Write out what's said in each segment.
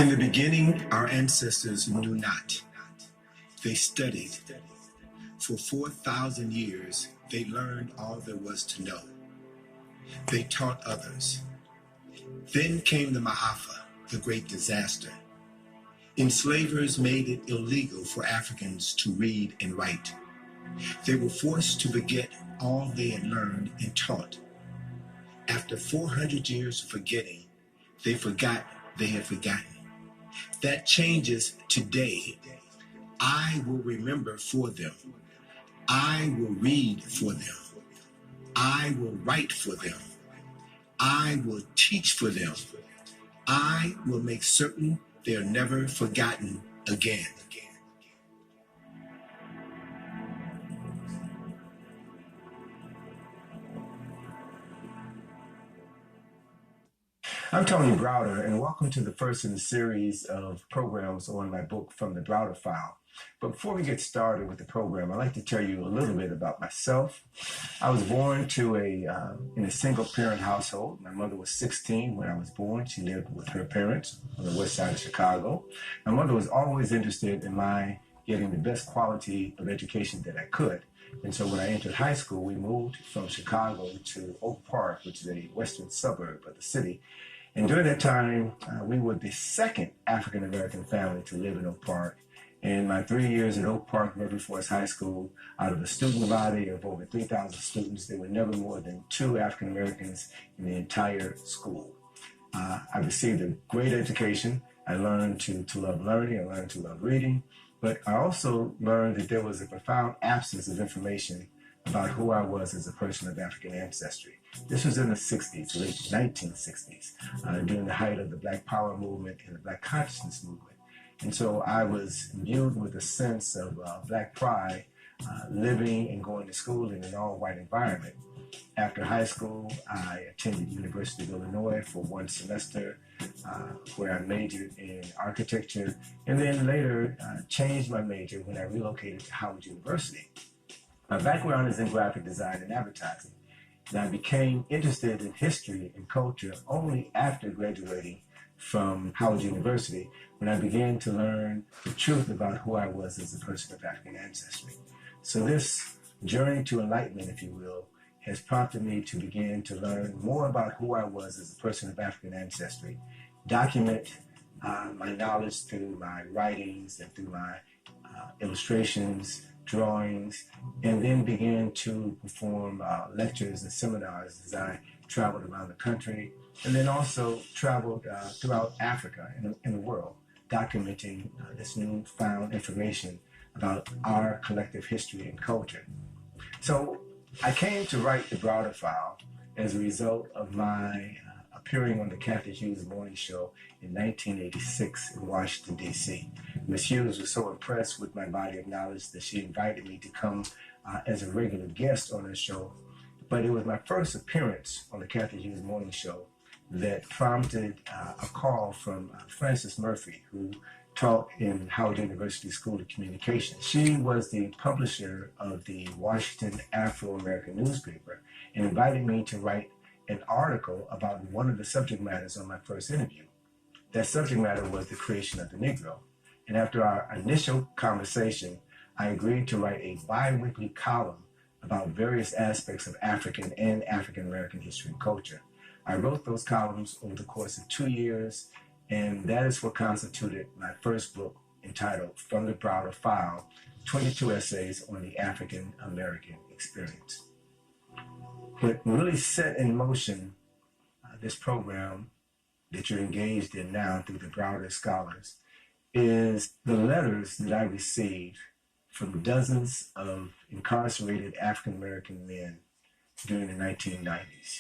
In the beginning, our ancestors knew not. They studied. For 4,000 years, they learned all there was to know. They taught others. Then came the Ma'afa, the great disaster. Enslavers made it illegal for Africans to read and write. They were forced to forget all they had learned and taught. After 400 years of forgetting, they forgot they had forgotten. That changes today. I will remember for them. I will read for them. I will write for them. I will teach for them. I will make certain they're never forgotten again. I'm Tony Browder, and welcome to the first in a series of programs on my book, From the Browder File. But before we get started with the program, I'd like to tell you a little bit about myself. I was born in a single-parent household. My mother was 16 when I was born. She lived with her parents on the west side of Chicago. My mother was always interested in my getting the best quality of education that I could. And so when I entered high school, we moved from Chicago to Oak Park, which is a western suburb of the city. And during that time, we were the second African-American family to live in Oak Park. In my 3 years at Oak Park Murphy Forest High School, out of a student body of over 3,000 students, there were never more than 2 African-Americans in the entire school. I received a great education. I learned to love learning. I learned to love reading. But I also learned that there was a profound absence of information about who I was as a person of African ancestry. This was in the 60s, late 1960s, during the height of the Black Power movement and the Black Consciousness movement. And so I was imbued with a sense of Black pride, living and going to school in an all-white environment. After high school, I attended University of Illinois for 1 semester, where I majored in architecture, and then later changed my major when I relocated to Howard University. My background is in graphic design and advertising, and I became interested in history and culture only after graduating from Howard University, when I began to learn the truth about who I was as a person of African ancestry. So this journey to enlightenment, if you will, has prompted me to begin to learn more about who I was as a person of African ancestry, document my knowledge through my writings and through my illustrations, drawings, and then began to perform lectures and seminars as I traveled around the country, and then also traveled throughout Africa and the world, documenting this newfound information about our collective history and culture. So I came to write the Browder File as a result of my appearing on the Kathy Hughes Morning Show in 1986 in Washington, D.C. Ms. Hughes was so impressed with my body of knowledge that she invited me to come as a regular guest on her show. But it was my first appearance on the Kathy Hughes Morning Show that prompted a call from Frances Murphy, who taught in Howard University School of Communication. She was the publisher of the Washington Afro-American newspaper and invited me to write an article about one of the subject matters on my first interview. That subject matter was the creation of the Negro. And after our initial conversation, I agreed to write a bi-weekly column about various aspects of African and African-American history and culture. I wrote those columns over the course of 2 years, and that is what constituted my first book, entitled From the Browder File, 22 essays on the African-American experience. What really set in motion this program that you're engaged in now through the Browder Scholars is the letters that I received from dozens of incarcerated African-American men during the 1990s.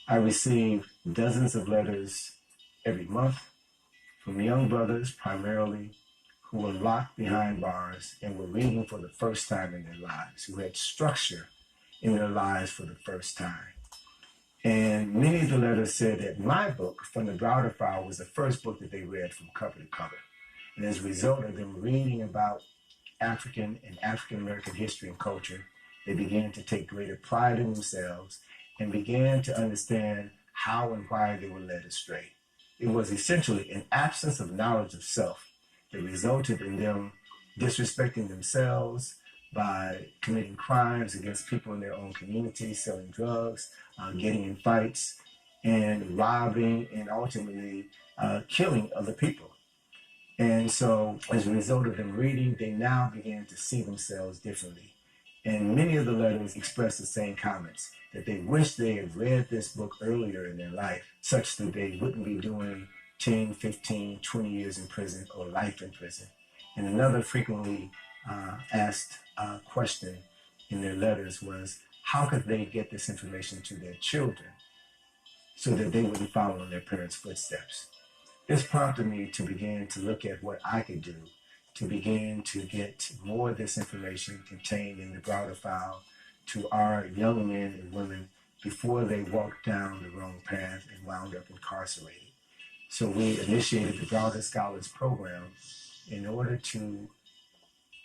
I received dozens of letters every month from young brothers, primarily, who were locked behind bars and were reading for the first time in their lives, who had structure in their lives for the first time. And many of the letters said that my book, From the Browder File, was the first book that they read from cover to cover. And as a result of them reading about African and African-American history and culture, they began to take greater pride in themselves and began to understand how and why they were led astray. It was essentially an absence of knowledge of self that resulted in them disrespecting themselves by committing crimes against people in their own community, selling drugs, getting in fights, and robbing and ultimately killing other people. And so, as a result of them reading, they now began to see themselves differently. And many of the letters express the same comments that they wish they had read this book earlier in their life, such that they wouldn't be doing 10, 15, 20 years in prison or life in prison. And another frequently asked question in their letters was, how could they get this information to their children so that they wouldn't follow in their parents' footsteps? This prompted me to begin to look at what I could do to begin to get more of this information contained in the Browder file to our young men and women before they walked down the wrong path and wound up incarcerated. So we initiated the Browder Scholars Program in order to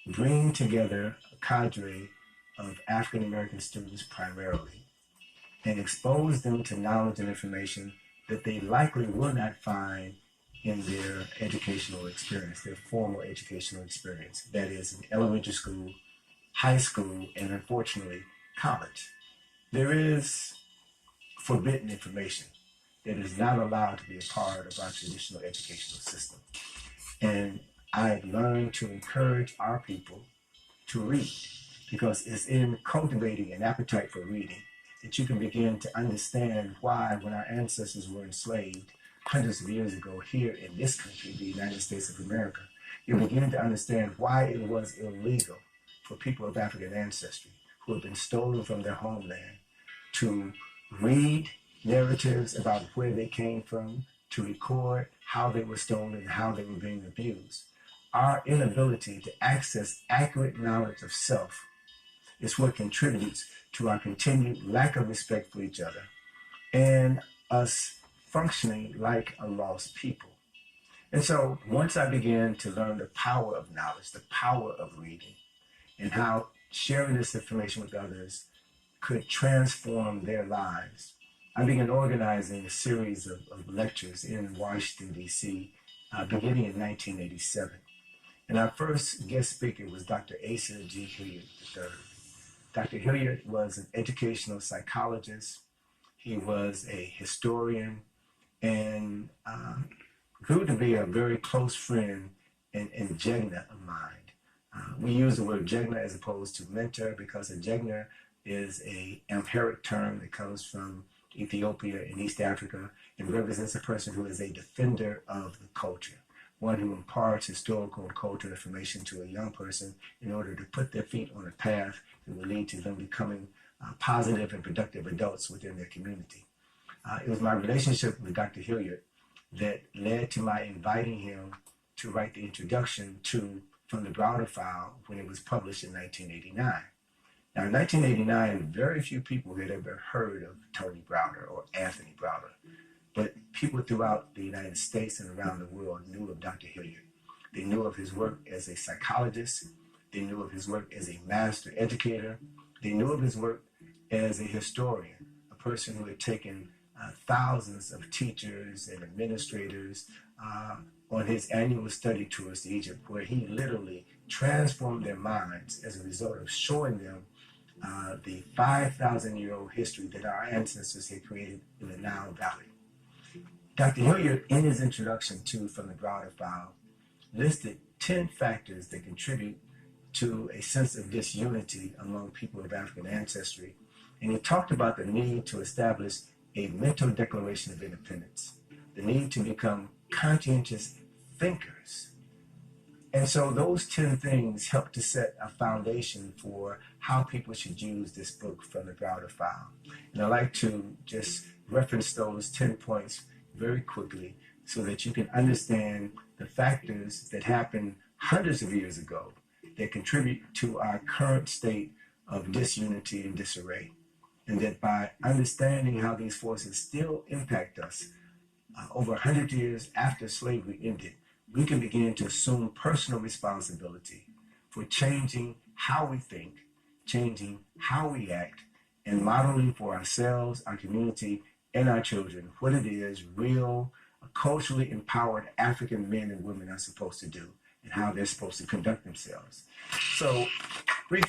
bring together a cadre of African American students primarily and expose them to knowledge and information that they likely will not find in their educational experience, their formal educational experience. That is, in elementary school, high school, and unfortunately, college. There is forbidden information that is not allowed to be a part of our traditional educational system. And I've learned to encourage our people to read because it's in cultivating an appetite for reading that you can begin to understand why, when our ancestors were enslaved hundreds of years ago here in this country, the United States of America, you begin to understand why it was illegal for people of African ancestry who had been stolen from their homeland to read narratives about where they came from, to record how they were stolen and how they were being abused. Our inability to access accurate knowledge of self is what contributes to our continued lack of respect for each other and us functioning like a lost people. And so once I began to learn the power of knowledge, the power of reading, and how sharing this information with others could transform their lives, I began organizing a series of lectures in Washington, D.C., beginning in 1987. And our first guest speaker was Dr. Asa G. Hilliard III. Dr. Hilliard was an educational psychologist. He was a historian and grew to be a very close friend and Jegna of mine. We use the word Jegna as opposed to mentor because a Jegna is an Amharic term that comes from Ethiopia in East Africa and represents a person who is a defender of the culture, one who imparts historical and cultural information to a young person in order to put their feet on a path that will lead to them becoming positive and productive adults within their community. It was my relationship with Dr. Hilliard that led to my inviting him to write the introduction to From the Browder File when it was published in 1989. Now, in 1989, very few people had ever heard of Tony Browder or Anthony Browder, but people throughout the United States and around the world knew of Dr. Hilliard. They knew of his work as a psychologist. They knew of his work as a master educator. They knew of his work as a historian, a person who had taken thousands of teachers and administrators on his annual study tours to Egypt, where he literally transformed their minds as a result of showing them the 5,000-year-old history that our ancestors had created in the Nile Valley. Dr. Hilliard, in his introduction to From the Browder File, listed 10 factors that contribute to a sense of disunity among people of African ancestry, and he talked about the need to establish a mental declaration of independence, the need to become conscientious thinkers. And so those 10 things help to set a foundation for how people should use this book From the Browder File. And I'd like to just reference those 10 points very quickly so that you can understand the factors that happened hundreds of years ago that contribute to our current state of disunity and disarray. And that by understanding how these forces still impact us over 100 years after slavery ended, we can begin to assume personal responsibility for changing how we think, changing how we act, and modeling for ourselves, our community, and our children what it is real culturally empowered African men and women are supposed to do and how they're supposed to conduct themselves. So briefly,